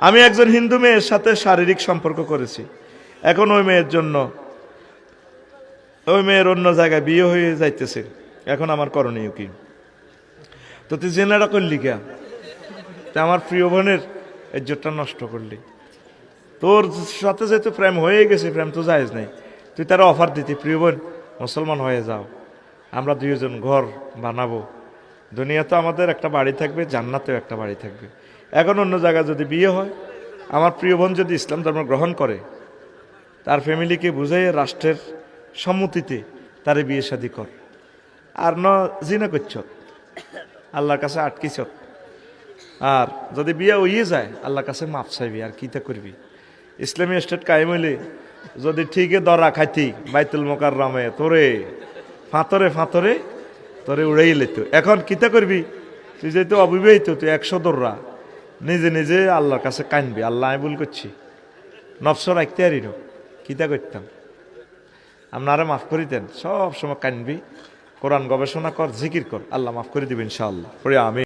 আমি একজন হিন্দু মেয়ের সাথে শারীরিক সম্পর্ক করেছি, এখন ওই মেয়ের জন্য ওই মেয়ের অন্য জায়গায় বিয়ে হয়ে যাইতেছে, এখন আমার করণীয় কি? তো তুই জেনাটা করলি কে? আমার প্রিয় বোনের ইজ্জতটা নষ্ট করলি। তোর সাথে যেহেতু প্রেম হয়ে গেছে, প্রেম তো জায়েজ নাই, তুই তারা অফার দিতি, প্রিয় বোন মুসলমান হয়ে যাও, আমরা দুইজন ঘর বানাবো, দুনিয়াতে আমাদের একটা বাড়ি থাকবে, জান্নাতেও একটা বাড়ি থাকবে। এখন অন্য জায়গায় যদি বিয়ে হয়, আমার প্রিয় বোন যদি ইসলাম ধর্ম গ্রহণ করে, তার ফ্যামিলিকে বুঝাই রাষ্ট্রের সম্মতিতে তারে বিয়ে শাদী কর। আর জিনা করছ, আল্লাহর কাছে আটকিছ। আর যদি বিয়ে হইয়ে যায়, আল্লাহর কাছে মাপ চাইবি, আর কিতা করবি? ইসলামী স্টেট কায়েম হইলে যদি ঠিকই দরা খাইতি বাইতুল মোকাররমে, তোরে ফাঁতরে ফাঁতরে তোরে উড়াই লেত। এখন কিতা করবি? তুই যেহেতু অবিবাহিত, তুই 100 দৌড়া নিজে নিজে আল্লাহর কাছে কানবি, আল্লাহ আমি ভুল করছি, নফস রাখতে আরিন, কিতা করতাম, আপনারা মাফ করে দেন। সব সময় কানবি, কোরআন গবেষণা কর, জিকির কর, আল্লাহ মাফ করে দিবেন ইনশাআল্লাহ। পরে আমি